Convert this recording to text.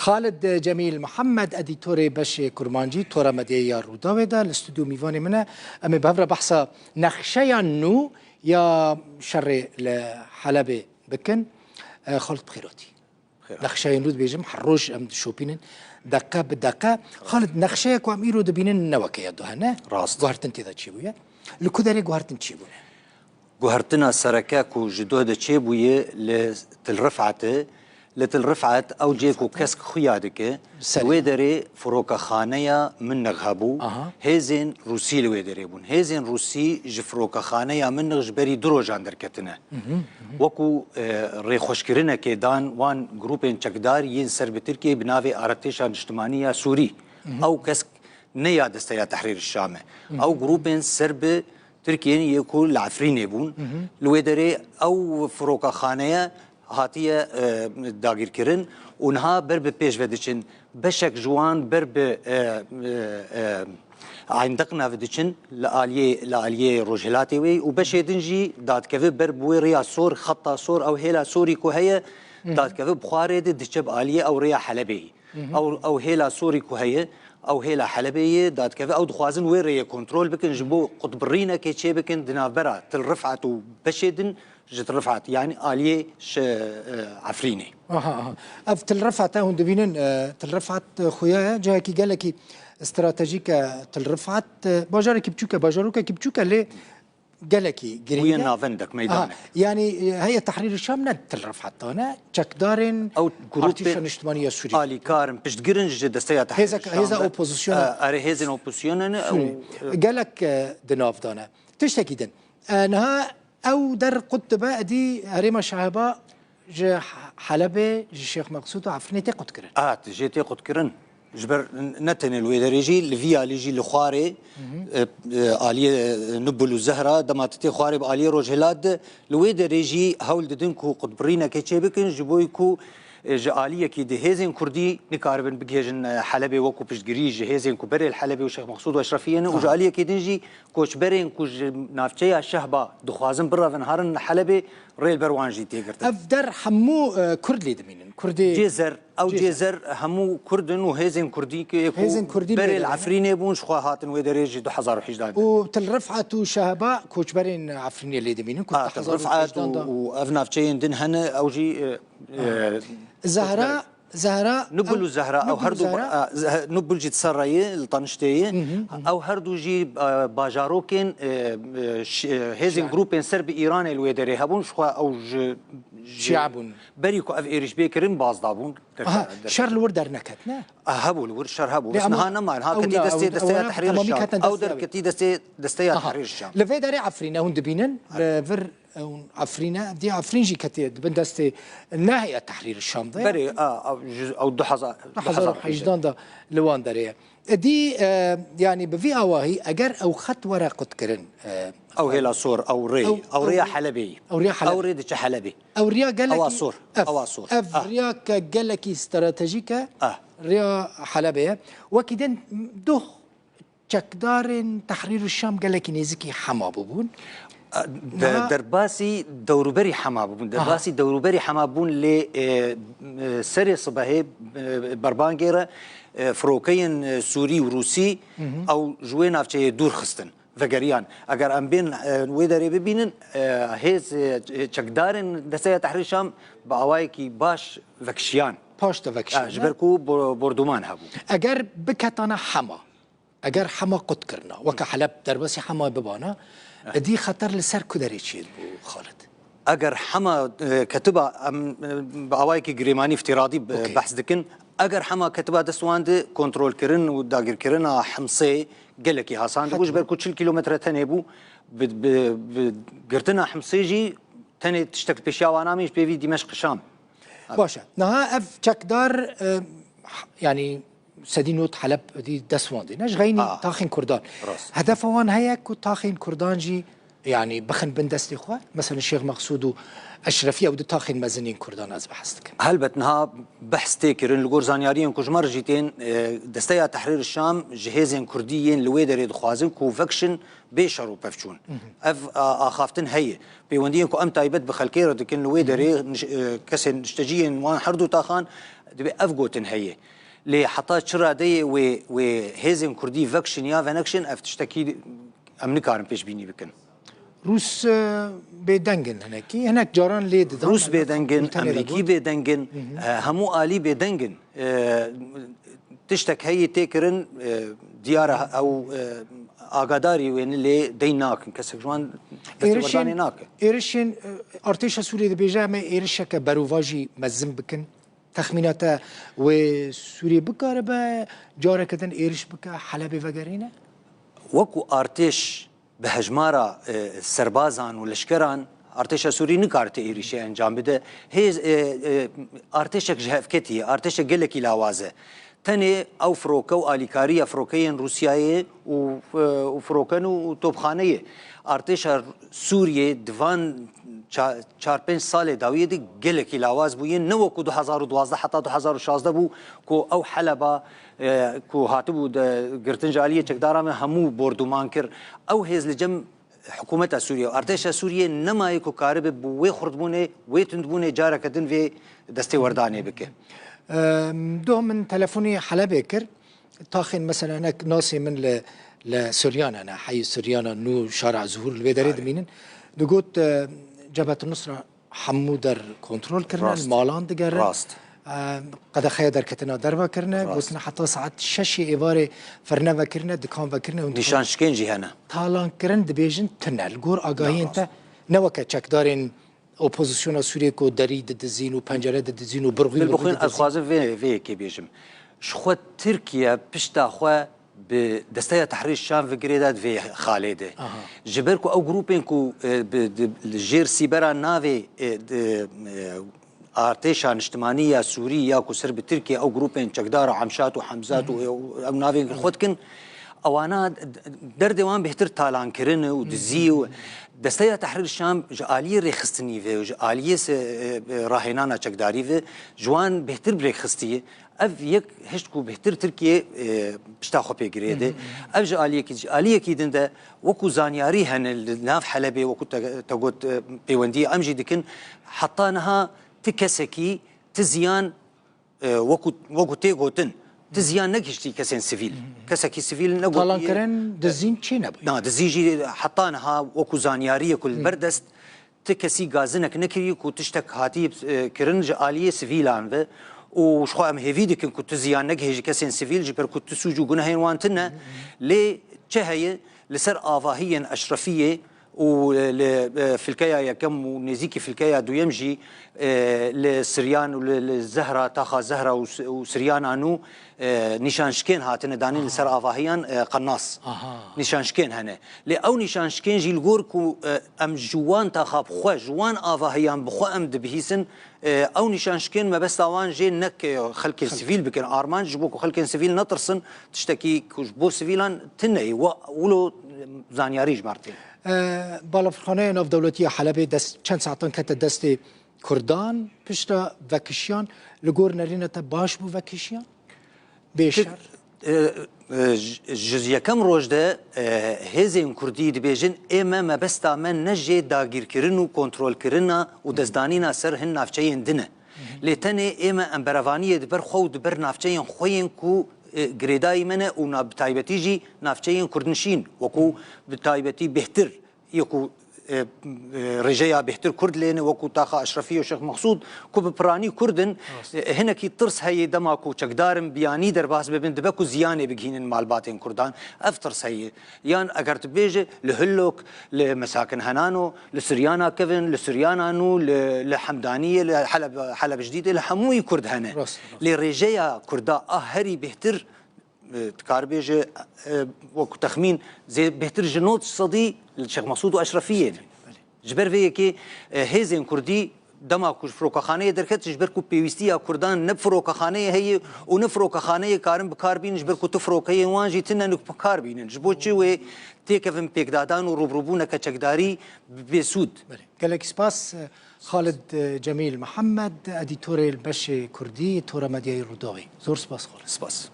خالد جميل محمد اديتوري بشي كرمانجي تورا مديا روداويدا الاستوديو ميفاني منا امي بهفرا بحثا نخشيا نو يا شر لحلبة بكن خالد بخيراتي نخشيا نو بيجم حروج ام شوبينن دقه بدقه خالد نخشيا كو اميرو دبينن نوكيا دوهنا راست غارتن تي دا تشيبويا لكوداري غارتن تشيبونا غارتنا سركاكو جدود تشيبويه لتلرفعته لتلرفعت او جيكو كسك خيادك ويدري فروكا خانيا من نغهبو هيزين روسي الويدري بون هيزين روسي جفروكا خانيا من نغجبري دروجان دركتنا وكو ري خوشكرنا كيدان وان جروبين تشكدار ينسر بتركي بنافي ارتيشا اجتماعيه سوري او كسك نيا دستيا تحرير الشام او جروبين سرب تركيا يكون العفريني بون الويدري او فروكا خانيا هاتیه داگیر کرن اونها بر به پیش ودیچن بشک جوان بر به عندقنا ودیچن لعالیه روجلاتی وی و بشیدنجی داد که بر بوی ریا سور خطا سور او هیلا سوری که هی داد که بخوارد دیچب عالیه او ریا حلبی او هیلا سوری که هی او هیلا حلبیه داد که او دخوازن وی ریا کنترل بکن جبو قطبرینا که چه بکن دنابرا تل رفعت و بشیدن جت رفعت يعني آلية عفريني اف تل رفعت هون دبينن تل رفعت خويا جا كي قال لك استراتيجيكا تل رفعت باجار كيبتشوكا باجاروكا كيبتشوكا لي قال لك وين نافندك ميدانك يعني هي تحرير الشام ند تل رفعت انا تشك دارن او جروب اجتماعيه سوري الي كارم بشت جرنج دستيا تحرير هذا اوبوزيسيون اري هيزن اوبوزيسيون قال لك دناف دانا تشتكي دن انها او در قطبه دي هريمه شعبه جا حلبه جا الشيخ مقصود عفرني تقط كرن جي تقط كرن جبر نتن الويدريجي الفيا ليجي الخواري اليه نبل الزهره دماتتي خواري باليه روجلاد الويدريجي هول ددنكو قطبرينا كيتشبكن جبويكو جاليه كي دهيزن كردي نكاربن بجيجن حلبي وكو بشجري جهيزن كبري الحلبي وشيخ مقصود واشرفيين وجاليه كي دنجي كوشبرين كوج نافشيا شهبه دخوازن برا نهارن حلبي ريل بروانجي تيغرت افدر حمو كرد لي دمين كردي جزر او جزر همو كردن وهيزن كردي هيزن كردي بري العفريني بون شخوهاتن ويدريج دو حزار وحجدان وتل رفعت شهبه كوشبرين عفريني اللي دمين كنت حزار رفعت وافنافشين دنهن او جي زهراء نبلو الزهراء او هردو نبل جي تسري الطنشتي او هردو جي باجاروكين هيزن جروبين سرب ايران الويدري هبون شخوا او شعبون بريكو اف ايرش بيكرين باز دابون شر الوردر نكتنا هبو الور شر هبو بس نها نما ها كتي دستي تحرير الشام او در كتي دستي تحرير الشام لفيدري عفرينا هون دبينن فر عفرينا دي عفرينجي كتي بندستي ناهيه تحرير الشام بري او دو حزار حجدان دا لوان دريه دي يعني بفي اواهي اجر او خط ورقه كرن او هيلا صور او ريا حلبي او ريا حلبي او ريدش حلبي او ريا قالك اواصور ريا قالك استراتيجيكا ريا حلبي وكدن دوخ تشكدار تحرير الشام قالك نيزكي حما بون درباسي دوروبري حمابون درباسي دوروبري حمابون ل سري صباحي بربانجيرا فروكين سوري وروسي او جوين افشي دور خستن فقريان اگر ام بين ويدري ببينن هيز تشكدارن دسيا تحرير الشام باوايكي باش فكشيان باش تفكشيان جبركو بوردومان هبو اگر بكتانا حما اگر حما قد كرنا وكا حلب درباسي حما ببانا دي خطر لسر كدري تشيل بو خالد اگر حما كتبه باوايكي جريماني افتراضي بحث دكن اگر حما كتبه دسواند كنترول كرن وداغير كرن حمصي قالك هاسان دوش بركو 2 كيلومتر تنيبو قرتنا حمصيجي تاني تشتكت بشاوانا مش بيفي دمشق شام باشا نها اف تشكدار يعني سدينوت حلب دي دسواندي ناش غيني تاخين كردان هدف وان هيك تاخين كردان جي يعني بخن بن دستي خوا مثلا الشيخ مقصود اشرفي او تاخين مزنين كردان از بحثك هل بتنها بحث تاكرن لغور زانياريين كوجمر جيتين دستيا تحرير الشام جهازين كرديين لويدر يدخوازن كو فكشن بيشرو بفشون اف اخافتن هي بيوندين كو ام تايبت بخلكير دكن لويدر كسن نشتجين وان حردو تاخان دبي افغوتن هي لي حطات شرا دي و هيزن كردي فكشن يا فنكشن اف تشتكي امنكارن بيش بيني بكن روس بيدنجن هناك جاران ليد روس بيدنجن امريكي بيدنجن همو الي بيدنجن تشتك هي تكرن ديارة او اغاداري وين اللي ديناك كسك جوان ايرشين ارتيشا سوري دي بيجامه ايرشك باروفاجي مزم بكن تخميناته وسوري بكاربه جاركتن ايرش بك حلب وغيرنا وكو ارتش بهجمارة سربازان ولشكران ارتشا سوري نكارت ايريشي انجام بده هي ارتشك جهفكتي ارتشك قلك لاوازه تاني او فروكه واليكاريه فروكيين روسيايه وفروكن وتوبخانيه ارتشا سوريا دفان 4-5 سال داویدی گلکی لاواز بوین نو کو 2012 حتی 2016 بو کو او حلبه کو هاتبو گرتن جالیه چکدارا من همو بردومان کر او هز لجم حکومت سوریا ارتش سوریا نمای کو کارب بو وی خردبونه وی تندبونه جاره کدن وی دستی وردانه بکه دو من تلفوني حلبة كر تاخن مثلا هناك ناسي من لسوريان أنا حي سوريان نو شارع زهور البيدريد مينن دقوت جبهة النصرة حمودر كنترول كرنا المالان دقرن راست قد خيدر كتنا دربا كرنا بوسنا حتى ساعات ششي إبارة فرنا كرنا دكان كرنا نشان شكنجي هنا تالان كرن دبيجن تنال جور آگاهی انت نوكا چک دارين اپوزیسیون سوریه کو دری دزین و پنجره دزین و برغی بالبخين ازخوازن في كي بيجم شخوت تركيا بشتا خوا بدستيا تحرير الشام في جريدات في خالده جبركو او جروبين كو جير سيبرا نافي ارتيشان اجتماعيه سوريه كو سرب تركيا او جروبين چقدار عمشات وحمزات او نافي خودكن اوانا دردوان بهتر تالان كرن ودزي دستيا تحرير الشام جاليه ريخستني في جاليه راهنانا چقداري في جوان بهتر بريخستيه اف يك هشتكو بهتر تركيا بشتا خو بيجريده اف جاليه كيدنده وكو زانياري هن ناف حلبي وكو تقوت بيوندي امجي دكن حطانها تكسكي تزيان وكو تيغوتن تزيان نجشتي كسين سيفيل كسكي سيفيل نقول طالان كرن دزين تشي نبي دزيجي حطانها وكو زانياريه كل بردست تكسي غازنك نكري كو تشتك هاتي كرنج آلية سيفيلان و وشخو ام هيفيدك كنت زيان نجهي كسين سيفيل جبر كنت سوجو جنهين وانتنا لي تشهي لسر آفاهيا أشرفية وفي الكيا كم ونزيكي في الكيا دو يمجي لسريان وللزهرة تاخا زهرة وسريان عنو نشانشكين هاتن دانين لسر آفاهيان قناص نشانشكين هنا لأو نشانشكين جي الغوركو أم جوان تاخا بخوا جوان آفاهيان بخوا أم دبهيسن أو نشانشكين ما بس طوان جي نك خلق السيفيل بكن آرمان جبوكو خلق السيفيل نطرسن تشتكي كجبو سيفيلان تنهي ولو زانياريج مارتين بالافخانه ناف دولتی حلب دست چند ساعتان کت دست کردان پشتا وکشیان لگور نرینه تا باش بو وکشیان بیشتر جزیه کم روز ده هزین کردی دبیجن اما ما بستا من نجی داگیر کرن و کنترل کرن و دزدانینا سر هن نافچه دنه لیتنه اما امبروانی دبر خو دبر نافچه خوین کو گریدای منه و بتایبتی جی نافچه کردنشین وکو بتایبتی بهتر یکو رجايا بهتر كرد لين وكو تاخا اشرفيه وشيخ مقصود كو ببراني كردن هنا كي ترس هي دماكو چقدارم بياني درباس ببن دبكو زيانه بجهين مالباتين كردان افترس هي يان اگر تبيجي لهلوك لمساكن هنانو لسريانا كيفن لسريانا نو لحمدانيه لحلب جديده لحموي كرد هنا لرجايا كردا هري بهتر تكاربيج وكو تخمين زي بهتر جنود صدي الشيخ مقصود واشرفيه جبر في كي هيزن كردي دما کوش فروکخانه درکت جبر کو پیوستی کردان نب فروکخانه هي و نب فروکخانه کارم بکار بین جبر کو تفروکه وان جیتن نک بکار بین جبو چی و تیکفم پیکدادان و روبروبونه کچکداری بسود. گلک سپاس خالد جمیل محمد ادیتور البش کردی تورا مدیای روداوی. زور سپاس خالد. سپاس.